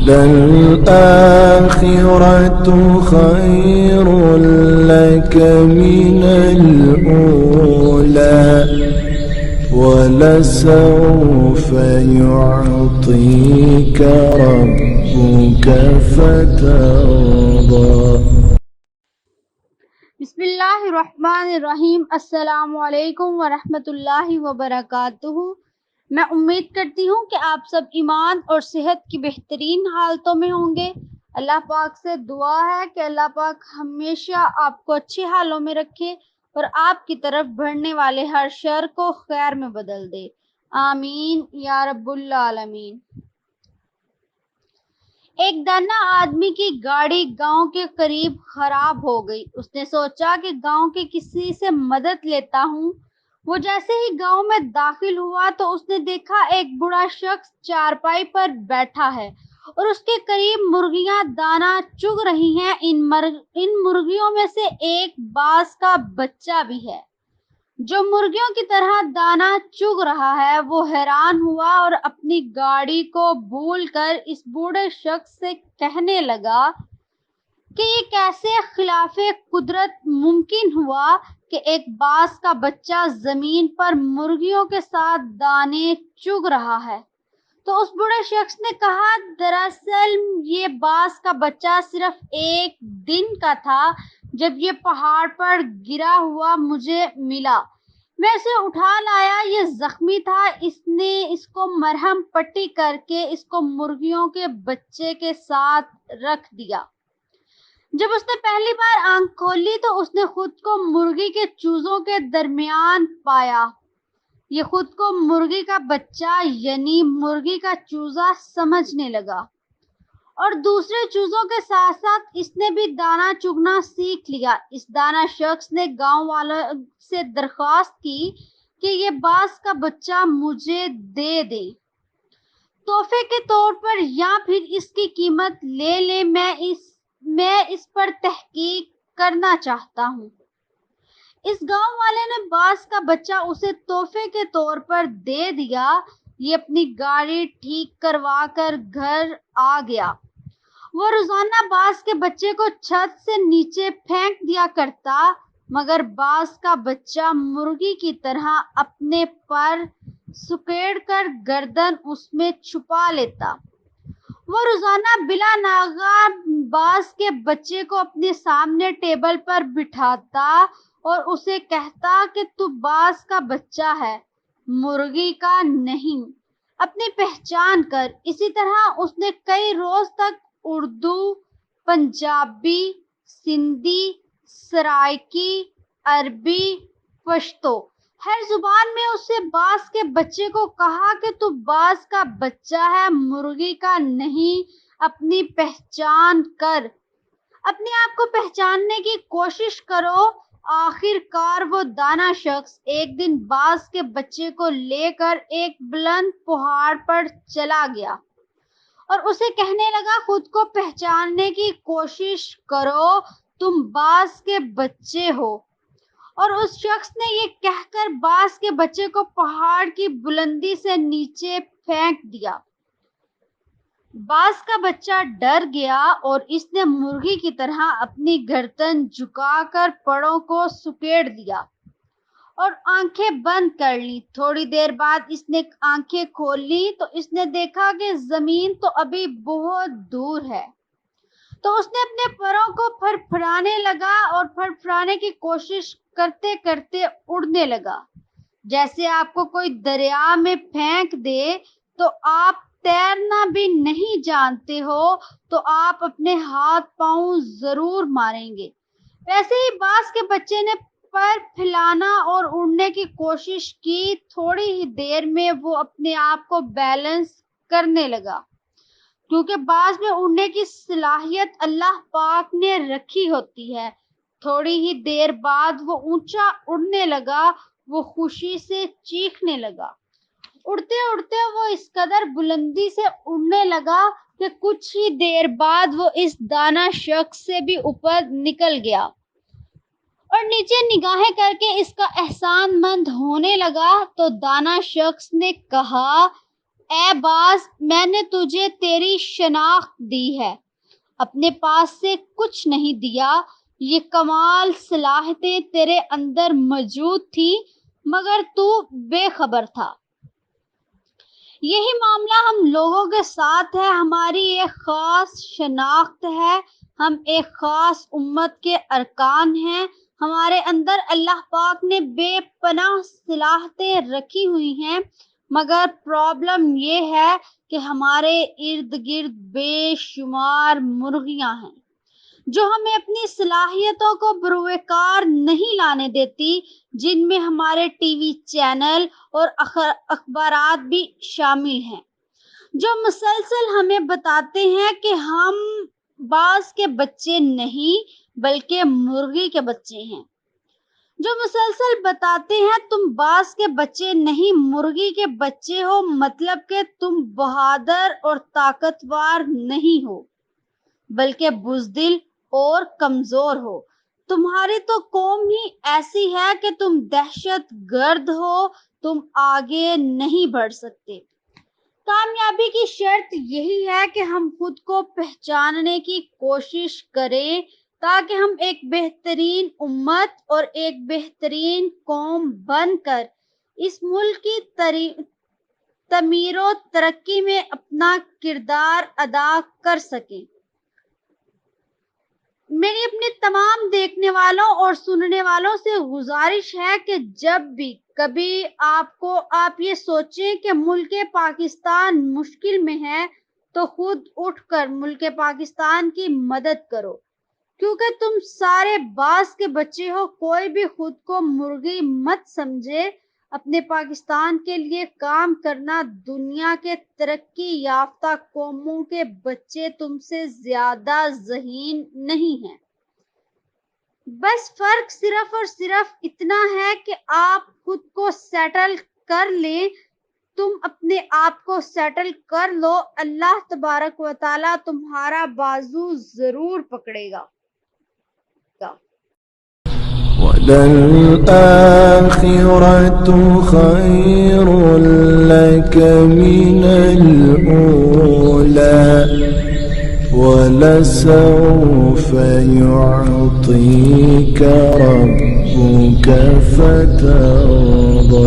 وَلَلْآخِرَةُ خَيْرٌ لَكَ مِنَ الْأُولَى وَلَسَوْفَ يُعْطِيكَ رَبُّكَ فَتَرْضَى۔ بسم اللہ الرحمن الرحیم۔ السلام علیکم ورحمۃ اللہ وبرکاتہ۔ میں امید کرتی ہوں کہ آپ سب ایمان اور صحت کی بہترین حالتوں میں ہوں گے۔ اللہ پاک سے دعا ہے کہ اللہ پاک ہمیشہ آپ کو اچھے حالوں میں رکھے اور آپ کی طرف بڑھنے والے ہر شر کو خیر میں بدل دے، آمین یا رب العالمین۔ ایک دانا آدمی کی گاڑی گاؤں کے قریب خراب ہو گئی۔ اس نے سوچا کہ گاؤں کے کسی سے مدد لیتا ہوں۔ وہ جیسے ہی گاؤں میں داخل ہوا تو اس نے دیکھا ایک بوڑھا شخص چارپائی پر بیٹھا ہے اور اس کے قریب مرغیاں دانا چگ رہی ہیں۔ ان مرغیوں میں سے ایک باز کا بچہ بھی ہے جو مرغیوں کی طرح دانا چگ رہا ہے۔ وہ حیران ہوا اور اپنی گاڑی کو بھول کر اس بوڑھے شخص سے کہنے لگا کہ یہ کیسے خلاف قدرت ممکن ہوا کہ ایک باز کا بچہ زمین پر مرغیوں کے ساتھ دانے چگ رہا ہے۔ تو اس بوڑھے شخص نے کہا، دراصل یہ باز کا بچہ صرف ایک دن کا تھا جب یہ پہاڑ پر گرا ہوا مجھے ملا۔ میں اسے اٹھا لایا، یہ زخمی تھا، اس نے اس کو مرہم پٹی کر کے اس کو مرغیوں کے بچے کے ساتھ رکھ دیا۔ جب اس نے پہلی بار آنکھ کھولی تو اس نے خود کو مرغی کے چوزوں کے درمیان پایا۔ یہ خود کو مرغی کا بچہ یعنی مرغی کا چوزا سمجھنے لگا اور دوسرے چوزوں کے ساتھ ساتھ اس نے بھی دانا چگنا سیکھ لیا۔ اس دانا شخص نے گاؤں والوں سے درخواست کی کہ یہ باز کا بچہ مجھے دے دیں تحفے کے طور پر یا پھر اس کی قیمت لے لیں، میں اس پر تحقیق کرنا چاہتا ہوں۔ اس گاؤں والے نے باز کا بچہ اسے تحفے کے طور پر دے دیا۔ یہ اپنی گاڑی ٹھیک کروا کر گھر آ گیا۔ وہ روزانہ باز کے بچے کو چھت سے نیچے پھینک دیا کرتا، مگر باز کا بچہ مرغی کی طرح اپنے پر سکیڑ کر گردن اس میں چھپا لیتا۔ وہ روزانہ بلا ناغہ باز کے بچے کو اپنے سامنے ٹیبل پر بٹھاتا اور اسے کہتا کہ تو باز کا بچہ ہے، مرغی کا نہیں، اپنی پہچان کر۔ اسی طرح اس نے کئی روز تک اردو، پنجابی، سندھی، سرائکی، عربی، پشتو ہر زبان میں اس سے باز کے بچے کو کہا کہ تو باز کا بچہ ہے، مرغی کا نہیں، اپنی پہچان کر، اپنے آپ کو پہچاننے کی کوشش کرو۔ آخر کار وہ دانا شخص ایک دن باز کے بچے کو لے کر ایک بلند پہاڑ پر چلا گیا اور اسے کہنے لگا، خود کو پہچاننے کی کوشش کرو، تم باز کے بچے ہو۔ اور اس شخص نے یہ کہہ کر باز کے بچے کو پہاڑ کی بلندی سے نیچے پھینک دیا۔ باز کا بچہ ڈر گیا اور اس نے مرغی کی طرح اپنی گردن جھکا کر پروں کو سکیڑ دیا اور آنکھیں بند کر لی۔ تھوڑی دیر بعد اس نے آنکھیں کھول لی تو اس نے دیکھا کہ زمین تو ابھی بہت دور ہے۔ تو اس نے اپنے پروں کو پھڑپھڑانے لگا اور پھڑپھڑانے کی کوشش کرتے کرتے اڑنے لگا۔ جیسے آپ کو کوئی دریا میں پھینک دے تو آپ تیرنا بھی نہیں جانتے ہو تو آپ اپنے ہاتھ پاؤں ضرور ماریں گے، ویسے ہی باز کے بچے نے پر پھیلانا اور اڑنے کی کوشش کی۔ تھوڑی ہی دیر میں وہ اپنے آپ کو بیلنس کرنے لگا، کیونکہ باز میں اڑنے کی صلاحیت اللہ پاک نے رکھی ہوتی ہے۔ تھوڑی ہی دیر بعد وہ اونچا اڑنے لگا، وہ خوشی سے چیخنے لگا۔ اڑتے اڑتے وہ اس قدر بلندی سے اڑنے لگا کہ کچھ ہی دیر بعد وہ اس دانا شخص سے بھی اوپر نکل گیا اور نیچے نگاہیں کر کے اس کا احسان مند ہونے لگا۔ تو دانا شخص نے کہا، اے باز میں نے تجھے تیری شناخت دی ہے، اپنے پاس سے کچھ نہیں دیا، یہ کمال صلاحیتیں تیرے اندر موجود تھی مگر تو بے خبر تھا۔ یہی معاملہ ہم لوگوں کے ساتھ ہے، ہماری ایک خاص شناخت ہے، ہم ایک خاص امت کے ارکان ہیں، ہمارے اندر اللہ پاک نے بے پناہ صلاحیتیں رکھی ہوئی ہیں، مگر پرابلم یہ ہے کہ ہمارے ارد گرد بے شمار مرغیاں ہیں جو ہمیں اپنی صلاحیتوں کو بروئے کار نہیں لانے دیتی، جن میں ہمارے ٹی وی چینل اور اخبارات بھی شامل ہیں، جو مسلسل ہمیں بتاتے ہیں کہ ہم باز کے بچے نہیں بلکہ مرغی کے بچے ہیں، جو مسلسل بتاتے ہیں تم باز کے بچے نہیں مرغی کے بچے ہو، مطلب کہ تم بہادر اور طاقتور نہیں ہو بلکہ بزدل اور کمزور ہو، تمہاری تو قوم ہی ایسی ہے کہ تم دہشت گرد ہو، تم آگے نہیں بڑھ سکتے۔ کامیابی کی شرط یہی ہے کہ ہم خود کو پہچاننے کی کوشش کریں تاکہ ہم ایک بہترین امت اور ایک بہترین قوم بن کر اس ملک کی تعمیر و ترقی میں اپنا کردار ادا کر سکیں۔ میری اپنے تمام دیکھنے والوں اور سننے والوں سے گزارش ہے کہ جب بھی کبھی آپ یہ سوچیں کہ ملک پاکستان مشکل میں ہے تو خود اٹھ کر ملک پاکستان کی مدد کرو، کیونکہ تم سارے باز کے بچے ہو، کوئی بھی خود کو مرغی مت سمجھے، اپنے پاکستان کے لیے کام کرنا، دنیا کے ترقی یافتہ قوموں کے بچے تم سے زیادہ ذہین نہیں ہیں، بس فرق صرف اور صرف اتنا ہے کہ آپ خود کو سیٹل کر لیں، تم اپنے آپ کو سیٹل کر لو، اللہ تبارک و تعالیٰ تمہارا بازو ضرور پکڑے گا۔ وَلَلْآخِرَةُ خَيْرٌ لَكَ مِنَ الْأُولَى وَلَسَوْفَ يُعْطِيكَ رَبُّكَ فَتَرْضَى